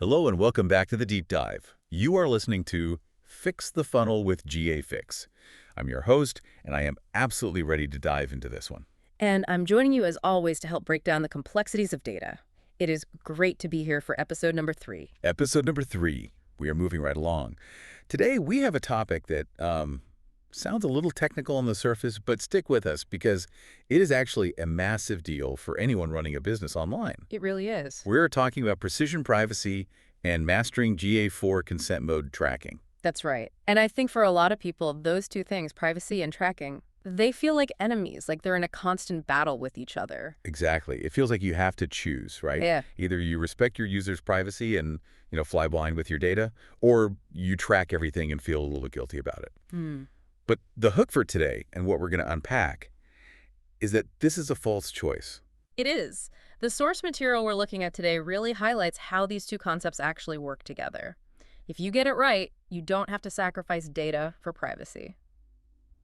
Hello and welcome back to the Deep Dive. You are listening to Fix the Funnel with GAfix. I'm your host, and I am absolutely ready to dive into this one. And I'm joining you as always to help break down the complexities of data. It is great to be here for episode number 3. Episode number 3. We are moving right along. Today, we have a topic that sounds a little technical on the surface, but stick with us because it is actually a massive deal for anyone running a business online. It really is. We're talking about precision privacy and mastering GA4 consent mode tracking. That's right. And I think for a lot of people, those two things, privacy and tracking, they feel like enemies, like they're in a constant battle with each other. Exactly. It feels like you have to choose, right? Yeah. Either you respect your users' privacy and, fly blind with your data, or you track everything and feel a little guilty about it. But the hook for today, and what we're going to unpack, is that this is a false choice. It is. The source material we're looking at today really highlights how these two concepts actually work together. If you get it right, you don't have to sacrifice data for privacy.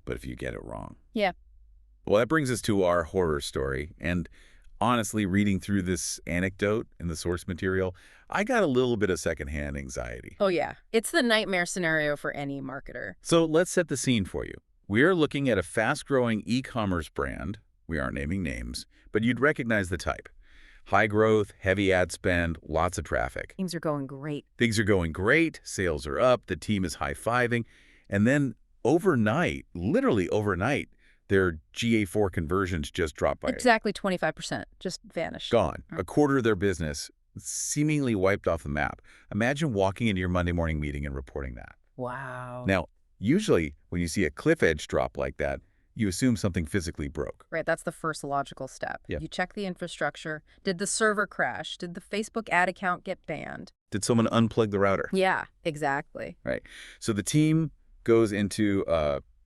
But if you get it wrong. Yeah. Well, that brings us to our horror story. And honestly, reading through this anecdote in the source material, I got a little bit of secondhand anxiety. Oh, yeah. It's the nightmare scenario for any marketer. So let's set the scene for you. We are looking at a fast-growing e-commerce brand. We aren't naming names, but you'd recognize the type. High growth, heavy ad spend, lots of traffic. Things are going great. Things are going great, sales are up, the team is high-fiving, and then overnight, literally overnight, their GA4 conversions just dropped by Exactly 25%. Just vanished. Gone. A quarter of their business seemingly wiped off the map. Imagine walking into your Monday morning meeting and reporting that. Wow. Now, usually when you see a cliff edge drop like that, you assume something physically broke. Right, that's the first logical step. Yeah. You check the infrastructure. Did the server crash? Did the Facebook ad account get banned? Did someone unplug the router? Yeah, exactly. Right. So the team goes into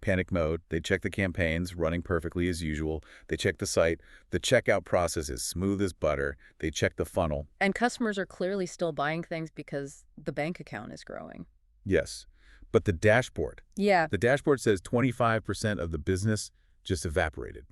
panic mode. They check the campaigns running perfectly as usual. They check the site. The checkout process is smooth as butter. They check the funnel. And customers are clearly still buying things because the bank account is growing. Yes. But the dashboard. Yeah. The dashboard says 25% of the business just evaporated.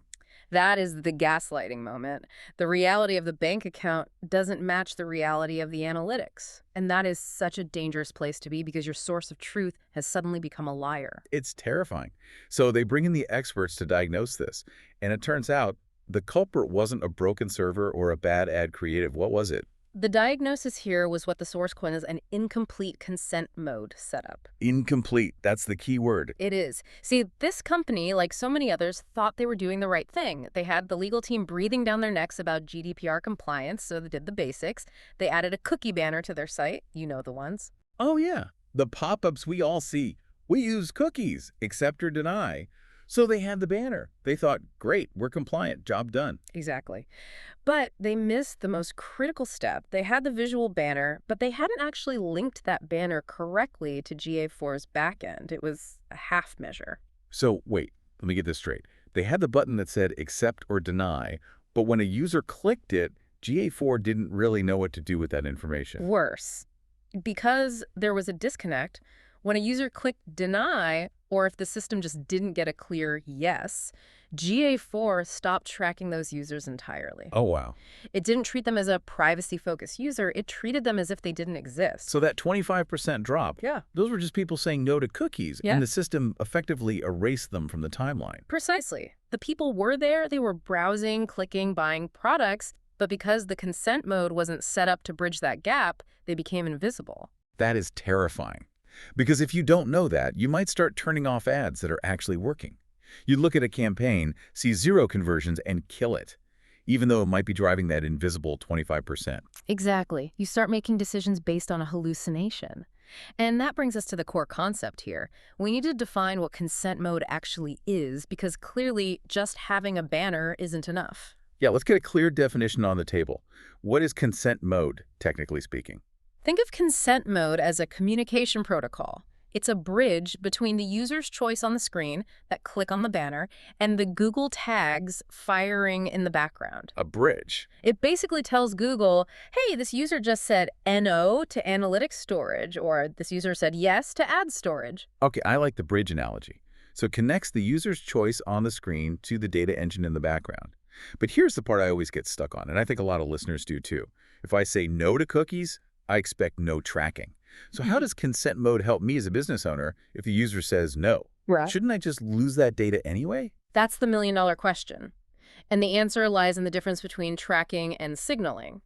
That is the gaslighting moment. The reality of the bank account doesn't match the reality of the analytics. And that is such a dangerous place to be because your source of truth has suddenly become a liar. It's terrifying. So they bring in the experts to diagnose this. And it turns out the culprit wasn't a broken server or a bad ad creative. What was it? The diagnosis here was what the source coined as an incomplete consent mode setup. Incomplete. That's the key word. It is. See, this company, like so many others, thought they were doing the right thing. They had the legal team breathing down their necks about GDPR compliance, so they did the basics. They added a cookie banner to their site. You know the ones. Oh, yeah. The pop-ups we all see. We use cookies, accept or deny. So they had the banner. They thought, great, we're compliant, job done. Exactly. But they missed the most critical step. They had the visual banner, but they hadn't actually linked that banner correctly to GA4's backend. It was a half measure. So wait, let me get this straight. They had the button that said accept or deny, but when a user clicked it, GA4 didn't really know what to do with that information. Worse, because there was a disconnect, when a user clicked deny, or if the system just didn't get a clear yes, GA4 stopped tracking those users entirely. Oh, wow. It didn't treat them as a privacy-focused user. It treated them as if they didn't exist. So that 25% drop, Yeah. those were just people saying no to cookies, Yeah. and the system effectively erased them from the timeline. Precisely. The people were there. They were browsing, clicking, buying products, but because the consent mode wasn't set up to bridge that gap, they became invisible. That is terrifying. Because if you don't know that, you might start turning off ads that are actually working. You look at a campaign, see 0 conversions, and kill it, even though it might be driving that invisible 25%. Exactly. You start making decisions based on a hallucination. And that brings us to the core concept here. We need to define what consent mode actually is, because clearly just having a banner isn't enough. Yeah, let's get a clear definition on the table. What is consent mode, technically speaking? Think of consent mode as a communication protocol. It's a bridge between the user's choice on the screen, that click on the banner, and the Google tags firing in the background. A bridge. It basically tells Google, hey, this user just said NO to analytics storage, or this user said yes to ad storage. Okay, I like the bridge analogy. So it connects the user's choice on the screen to the data engine in the background. But here's the part I always get stuck on, and I think a lot of listeners do too. If I say no to cookies, I expect no tracking. So how does consent mode help me as a business owner if the user says no? Right. Shouldn't I just lose that data anyway? That's the million-dollar question. And the answer lies in the difference between tracking and signaling.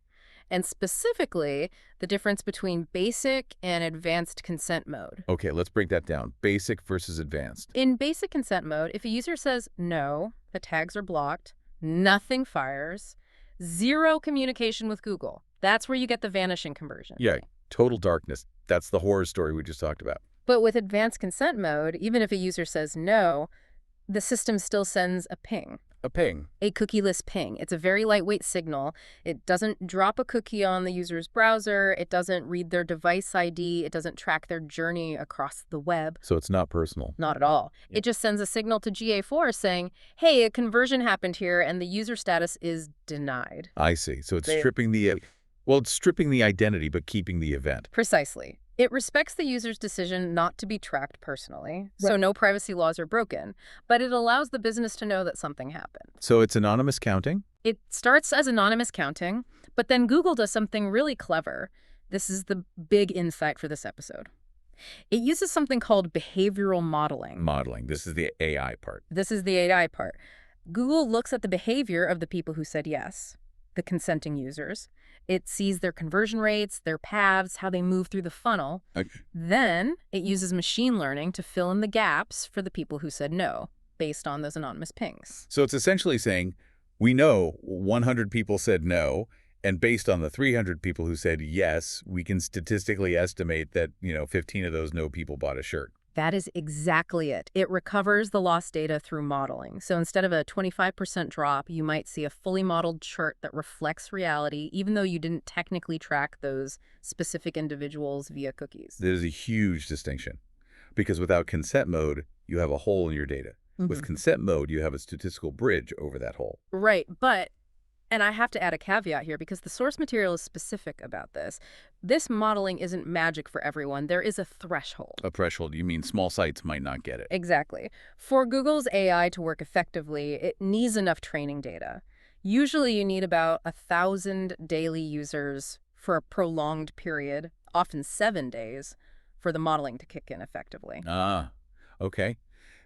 And specifically, the difference between basic and advanced consent mode. Okay, let's break that down. Basic versus advanced. In basic consent mode, if a user says no, the tags are blocked, nothing fires, zero communication with Google. That's where you get the vanishing conversion. Yeah, total darkness. That's the horror story we just talked about. But with advanced consent mode, even if a user says no, the system still sends a ping. A ping. A cookieless ping. It's a very lightweight signal. It doesn't drop a cookie on the user's browser. It doesn't read their device ID. It doesn't track their journey across the web. So it's not personal. Not at all. Yeah. It just sends a signal to GA4 saying, hey, a conversion happened here and the user status is denied. I see. So it's stripping the identity but keeping the event. Precisely. It respects the user's decision not to be tracked personally, so no privacy laws are broken, but it allows the business to know that something happened. So it's anonymous counting? It starts as anonymous counting, but then Google does something really clever. This is the big insight for this episode. It uses something called behavioral modeling. Modeling. This is the AI part. This is the AI part. Google looks at the behavior of the people who said yes, the consenting users. It sees their conversion rates, their paths, how they move through the funnel. Okay. Then it uses machine learning to fill in the gaps for the people who said no, based on those anonymous pings. So it's essentially saying, we know 100 people said no, and based on the 300 people who said yes, we can statistically estimate that, 15 of those no people bought a shirt. That is exactly it. It recovers the lost data through modeling. So instead of a 25% drop, you might see a fully modeled chart that reflects reality, even though you didn't technically track those specific individuals via cookies. There's a huge distinction, because without consent mode, you have a hole in your data. With consent mode, you have a statistical bridge over that hole. Right, and I have to add a caveat here because the source material is specific about this. This modeling isn't magic for everyone. There is a threshold. A threshold, you mean small sites might not get it. Exactly. For Google's AI to work effectively, it needs enough training data. Usually you need about 1,000 daily users for a prolonged period, often 7 days, for the modeling to kick in effectively. Ah, okay.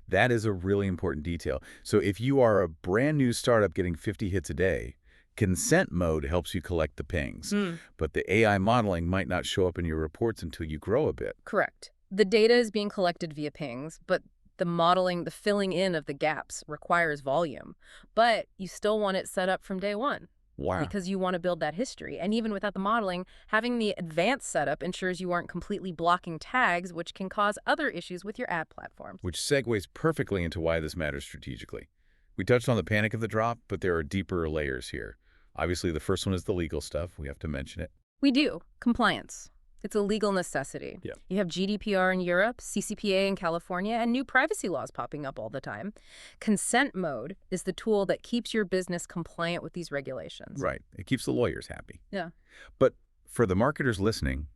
That is a really important detail. So if you are a brand new startup getting 50 hits a day, consent mode helps you collect the pings, but the AI modeling might not show up in your reports until you grow a bit. Correct. The data is being collected via pings, but the modeling, the filling in of the gaps requires volume. But you still want it set up from day one. Wow. Because you want to build that history. And even without the modeling, having the advanced setup ensures you aren't completely blocking tags, which can cause other issues with your ad platforms. Which segues perfectly into why this matters strategically. We touched on the panic of the drop, but there are deeper layers here. Obviously, the first one is the legal stuff. We have to mention it. We do. Compliance. It's a legal necessity. Yeah. You have GDPR in Europe, CCPA in California, and new privacy laws popping up all the time. Consent mode is the tool that keeps your business compliant with these regulations. Right. It keeps the lawyers happy. Yeah. But for the marketers listening,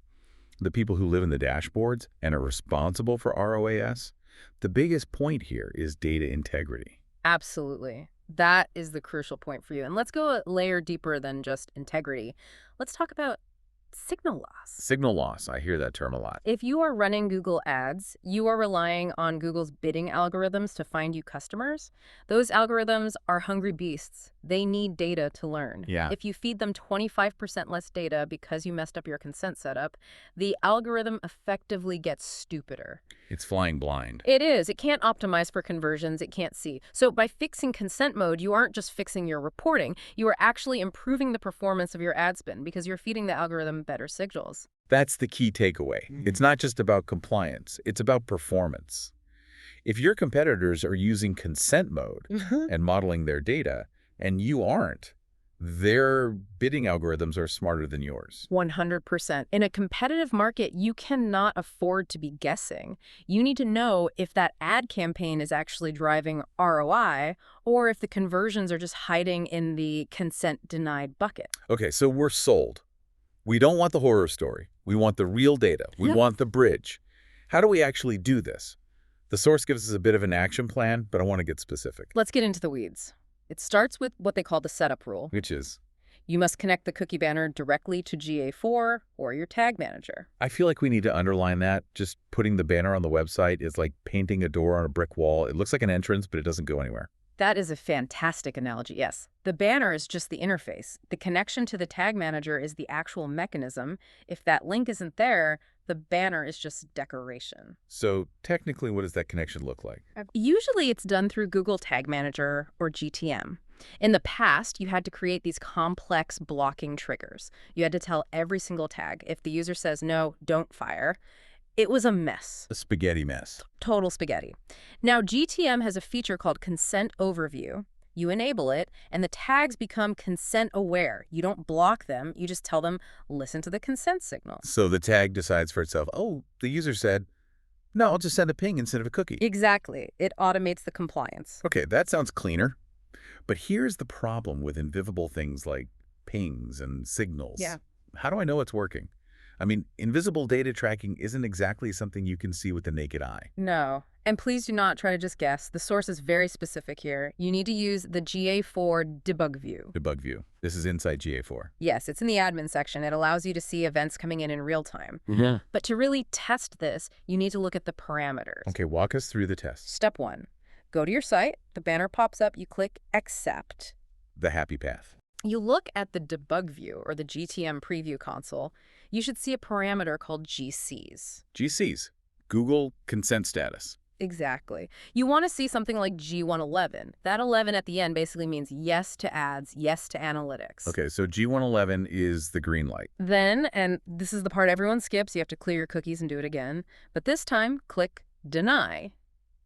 the people who live in the dashboards and are responsible for ROAS, the biggest point here is data integrity. Absolutely. That is the crucial point for you. And let's go a layer deeper than just integrity. Let's talk about signal loss. Signal loss. I hear that term a lot. If you are running Google Ads, you are relying on Google's bidding algorithms to find you customers. Those algorithms are hungry beasts. They need data to learn. Yeah. If you feed them 25% less data because you messed up your consent setup, the algorithm effectively gets stupider. It's flying blind. It is. It can't optimize for conversions. It can't see. So by fixing consent mode, you aren't just fixing your reporting. You are actually improving the performance of your ad spend because you're feeding the algorithm better signals. That's the key takeaway. It's not just about compliance. It's about performance. If your competitors are using consent mode and modeling their data, and you aren't, their bidding algorithms are smarter than yours. 100%. In a competitive market, you cannot afford to be guessing. You need to know if that ad campaign is actually driving ROI or if the conversions are just hiding in the consent denied bucket. Okay, so we're sold. We don't want the horror story. We want the real data. We want the bridge. How do we actually do this? The source gives us a bit of an action plan, but I want to get specific. Let's get into the weeds. It starts with what they call the setup rule. Which is? You must connect the cookie banner directly to GA4 or your tag manager. I feel like we need to underline that. Just putting the banner on the website is like painting a door on a brick wall. It looks like an entrance, but it doesn't go anywhere. That is a fantastic analogy, yes. The banner is just the interface. The connection to the tag manager is the actual mechanism. If that link isn't there, the banner is just decoration. So technically, what does that connection look like? Usually it's done through Google Tag Manager or GTM. In the past, you had to create these complex blocking triggers. You had to tell every single tag, if the user says no, don't fire. It was a mess. A spaghetti mess. Total spaghetti. Now, GTM has a feature called Consent Overview. You enable it, and the tags become consent aware. You don't block them. You just tell them, listen to the consent signal. So the tag decides for itself, oh, the user said, no, I'll just send a ping instead of a cookie. Exactly. It automates the compliance. Okay, that sounds cleaner. But here's the problem with invisible things like pings and signals. Yeah. How do I know it's working? I mean, invisible data tracking isn't exactly something you can see with the naked eye. No. And please do not try to just guess. The source is very specific here. You need to use the GA4 debug view. Debug view. This is inside GA4. Yes, it's in the admin section. It allows you to see events coming in real time. Yeah. But to really test this, you need to look at the parameters. Okay, walk us through the test. Step 1. Go to your site. The banner pops up. You click Accept. The happy path. You look at the debug view or the GTM preview console. You should see a parameter called GCs. GCs. Google Consent Status. Exactly. You want to see something like G111. That 11 at the end basically means yes to ads, yes to analytics. Okay, so G111 is the green light. Then, and this is the part everyone skips, you have to clear your cookies and do it again. But this time, click Deny.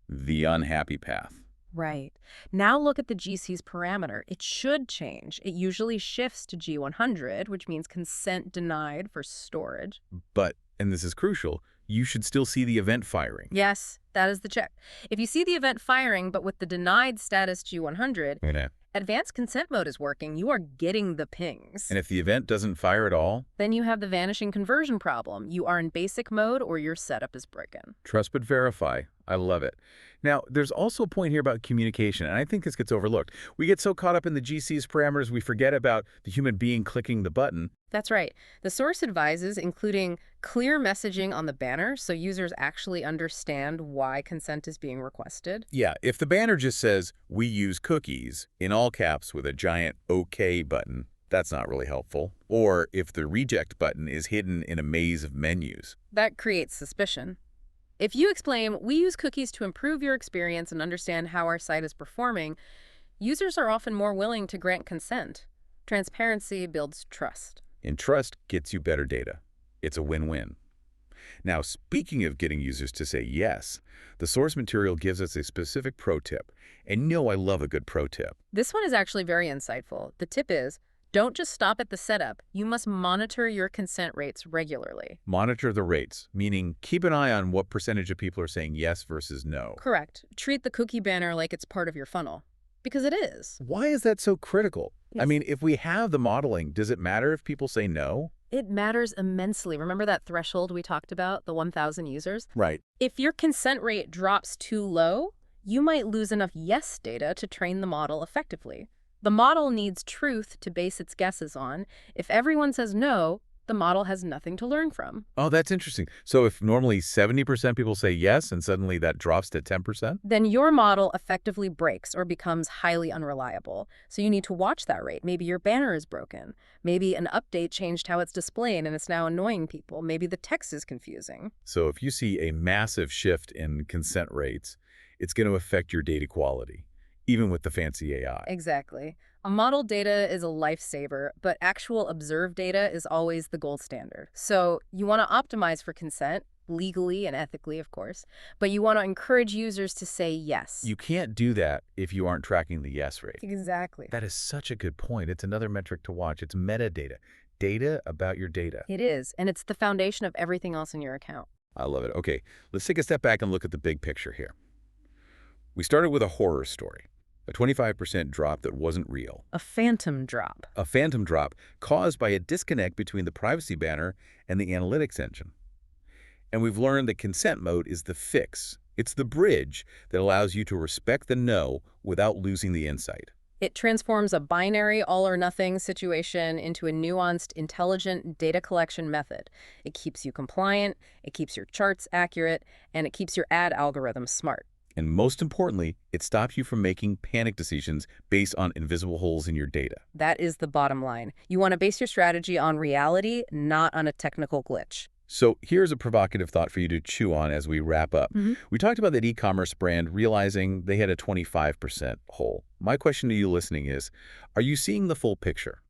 The unhappy path. Right. Now look at the GC's parameter. It should change. It usually shifts to G100, which means consent denied for storage. But, and this is crucial, you should still see the event firing. Yes, that is the check. If you see the event firing, but with the denied status G100, Yeah. advanced consent mode is working. You are getting the pings. And if the event doesn't fire at all? Then you have the vanishing conversion problem. You are in basic mode or your setup is broken. Trust but verify. I love it. Now, there's also a point here about communication, and I think this gets overlooked. We get so caught up in the GC's parameters, we forget about the human being clicking the button. That's right. The source advises including clear messaging on the banner so users actually understand why consent is being requested. Yeah, if the banner just says, we use cookies, in all caps with a giant OK button, that's not really helpful. Or if the reject button is hidden in a maze of menus. That creates suspicion. If you explain, we use cookies to improve your experience and understand how our site is performing, users are often more willing to grant consent. Transparency builds trust. And trust gets you better data. It's a win-win. Now, speaking of getting users to say yes, the source material gives us a specific pro tip. And I love a good pro tip. This one is actually very insightful. The tip is, don't just stop at the setup. You must monitor your consent rates regularly. Monitor the rates, meaning keep an eye on what percentage of people are saying yes versus no. Correct. Treat the cookie banner like it's part of your funnel. Because it is. Why is that so critical? Yes. I mean, if we have the modeling, does it matter if people say no? It matters immensely. Remember that threshold we talked about, the 1,000 users? Right. If your consent rate drops too low, you might lose enough yes data to train the model effectively. The model needs truth to base its guesses on. If everyone says no, the model has nothing to learn from. Oh, that's interesting. So if normally 70% people say yes and suddenly that drops to 10%? Then your model effectively breaks or becomes highly unreliable. So you need to watch that rate. Maybe your banner is broken. Maybe an update changed how it's displayed and it's now annoying people. Maybe the text is confusing. So if you see a massive shift in consent rates, it's going to affect your data quality, even with the fancy AI. Exactly. A model data is a lifesaver, but actual observed data is always the gold standard. So you want to optimize for consent, legally and ethically, of course, but you want to encourage users to say yes. You can't do that if you aren't tracking the yes rate. Exactly. That is such a good point. It's another metric to watch. It's metadata. Data about your data. It is, and it's the foundation of everything else in your account. I love it. Okay, let's take a step back and look at the big picture here. We started with a horror story. A 25% drop that wasn't real. A phantom drop. A phantom drop caused by a disconnect between the privacy banner and the analytics engine. And we've learned that consent mode is the fix. It's the bridge that allows you to respect the no without losing the insight. It transforms a binary all-or-nothing situation into a nuanced, intelligent data collection method. It keeps you compliant, it keeps your charts accurate, and it keeps your ad algorithms smart. And most importantly, it stops you from making panic decisions based on invisible holes in your data. That is the bottom line. You want to base your strategy on reality, not on a technical glitch. So here's a provocative thought for you to chew on as we wrap up. We talked about that e-commerce brand realizing they had a 25% hole. My question to you listening is, are you seeing the full picture?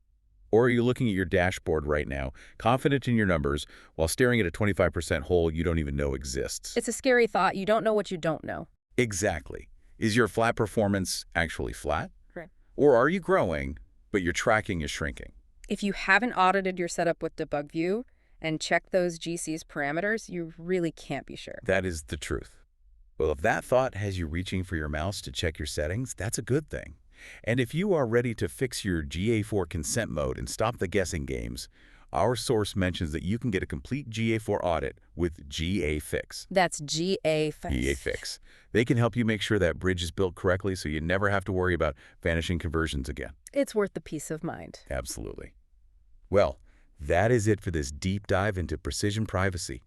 Or are you looking at your dashboard right now, confident in your numbers, while staring at a 25% hole you don't even know exists? It's a scary thought. You don't know what you don't know. Exactly. Is your flat performance actually flat? Right. Or are you growing, but your tracking is shrinking? If you haven't audited your setup with Debug View and checked those GC's parameters, you really can't be sure. That is the truth. Well, if that thought has you reaching for your mouse to check your settings, that's a good thing. And if you are ready to fix your GA4 consent mode and stop the guessing games, our source mentions that you can get a complete GA4 audit with GAfix. That's GAfix. GAfix. They can help you make sure that bridge is built correctly so you never have to worry about vanishing conversions again. It's worth the peace of mind. Absolutely. Well, that is it for this deep dive into precision privacy.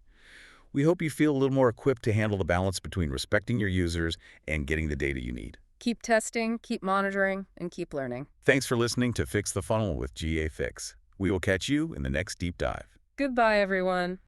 We hope you feel a little more equipped to handle the balance between respecting your users and getting the data you need. Keep testing, keep monitoring, and keep learning. Thanks for listening to Fix the Funnel with GAfix. We will catch you in the next deep dive. Goodbye, everyone.